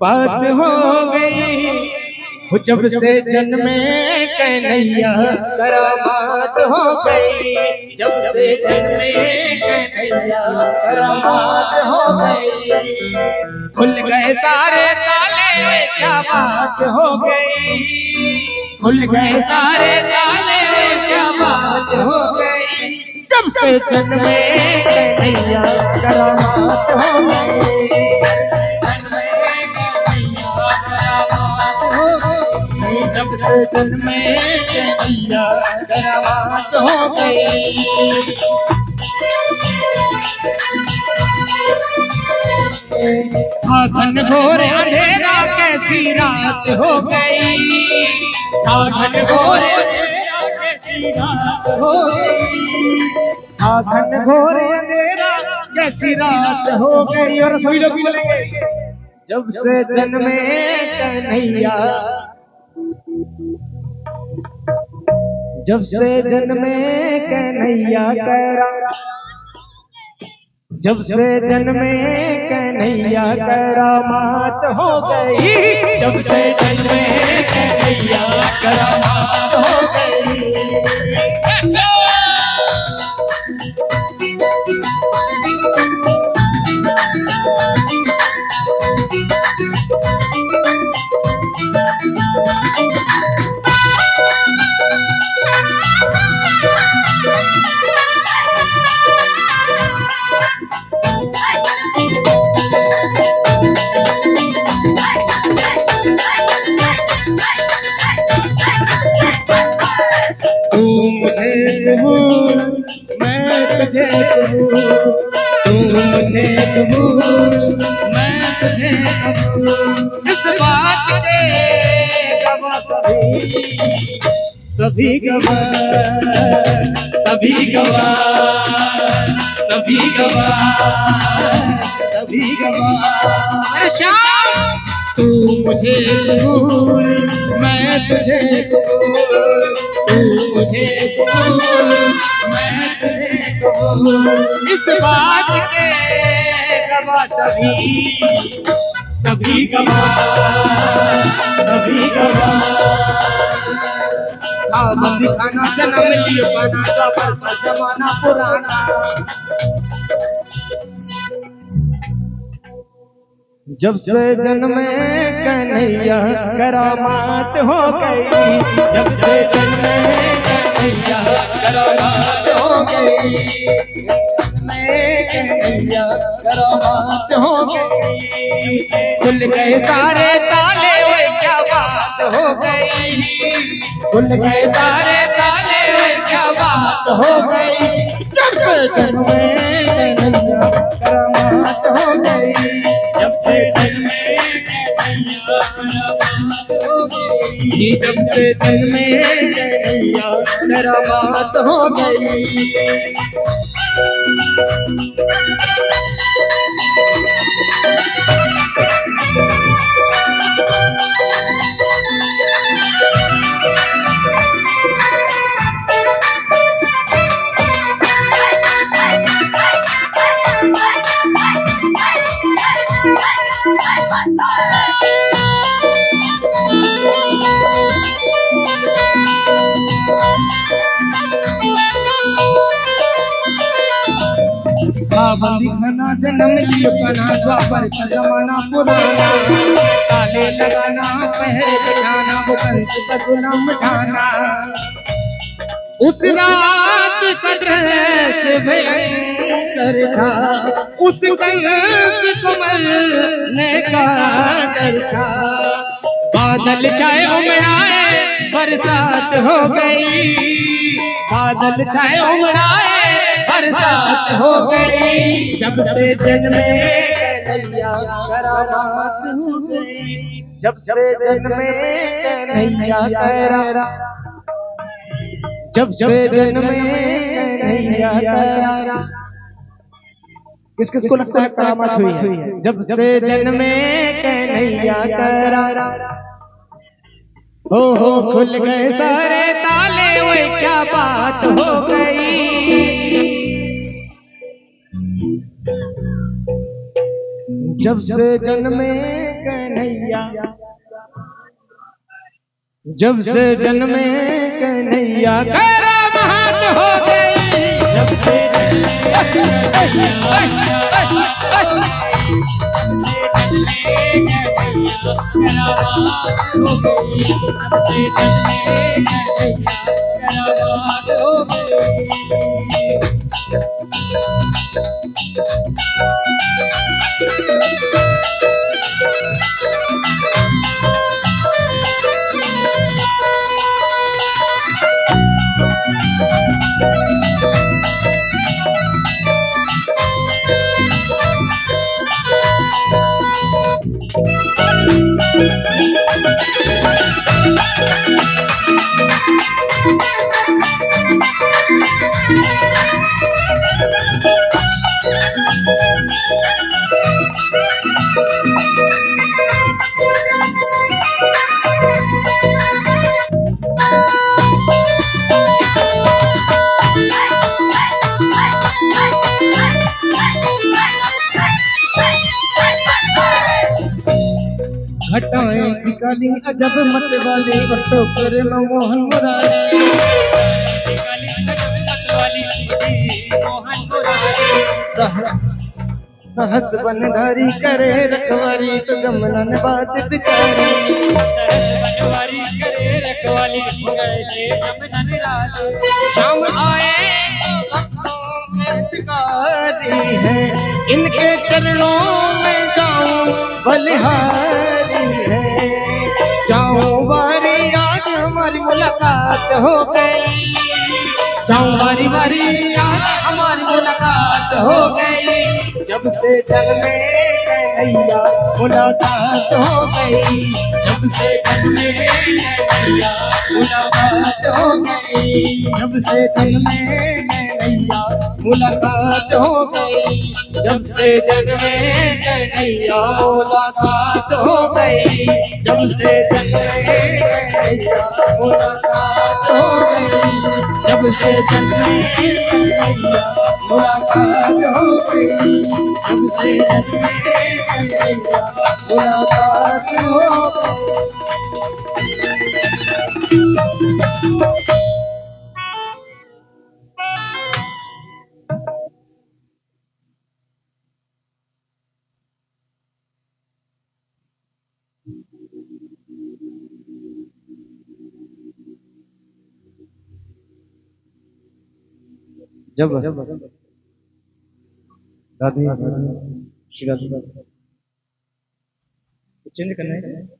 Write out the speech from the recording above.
बात हो गई जब से जन्मे कन्हैया करामात हो गई। जब से जन्मे कन्हैया करामात हो गई। खुल गए सारे ताले क्या बात हो गई। खुल गए सारे ताले क्या बात हो गई। जब से जन्मे कन्हैया करामात हो गई। जब से जन्मे कन्हैया करामात हो गई। घन घोर अंधेरा कैसी रात हो गई। घन घोर अंधेरा कैसी रात हो गई। घन घोर अंधेरा कैसी रात हो गई। और सभी लोग बोलेंगे जब से जन्मे कन्हैया। जब से जन्मे कन्हैया करा। जब से जन्मे कन्हैया करामात हो गई। जब से जन्मे कन्हैया करामात हो गई। मैं तुझे कबूल, तू मुझे कबूल, मैं तुझे कबूल। इस बात के गवाह सभी गवाह, सभी गवाह, सभी गवाह, सभी गवाह। शाम तू मुझे कबूल, मैं तुझे कबूल, तू मुझे कबूल, मैं तुझे कबूल। इस बात के गवाह सभी गवाह, सभी गवाह। बंदी खाना जन्म लिए बना द्वापर का जमाना पुराना। जब से जन्मे कन्हैया करामात हो गई। जब से जन्मे कन्हैया करामात हो गई। जन्मे कन्हैया करामात हो गई। खुल गए सारे ताले वे क्या बात हो गई। खुल गए सारे ताले वे क्या बात हो गई। जब से जन्मे कन्हैया करामात हो गई। जब से जन्मे कन्हैया करामात हो गई। जब से जन्मे कन्हैया करामात हो गई। बंदी खाना जन्म लिए बना द्वापर का जमाना पुराना। ताले लगाना पहरे बिठाना वो कंस का गुलाम ढाना। उस रात का दृश्य भयंकर था। उस कंस को मरने का डर था। बादल छाए उमड़ाए बरसात हो गई। बादल छाए उमड़ाए बरसात हो गई। जब से जन्मे कन्हैया करामात हो गई। जब से जन्मे कन्हैया करा। जब से जन्मे कन्हैया करा। किस किस को लगता है करामात हुई है। जब से जन्मे कन्हैया करा। हो खुल गए सारे ताले वे क्या बात हो गई। जब से जन्मे कन्हैया, जब से जन्मे कन्हैया करामात हो गई। जब से घटाएं निकाली अजब मत वाली, टोकर में मोहन मुरारी। सहस बन घरी करे रखवारी, तो जमनन बात बिचारी। बनवारी करे रखवाली, शाम आए है, इनके चरणों में जाऊं बलिहारी है। जाऊं बारी आज हमारी मुलाकात हो गई, जाऊं बारी बारी आज हमारी मुलाकात हो गई। जब से जन्मे कन्हैया मुलाकात हो गई, जब से जन्मे कन्हैया मुलाकात हो गई। जब से जन्मे कन्हैया मुलाकात हो गई, जब से जन्मे कन्हैया मुलाकात हो गई। जब से जन्मे कन्हैया मुलाकात हो गई, जब से जन्मे कन्हैया मुलाकात हो गई। जब से जन्मे कन्हैया मुलाकात हो गई। जब राधे श्री राधे चेंज करना है।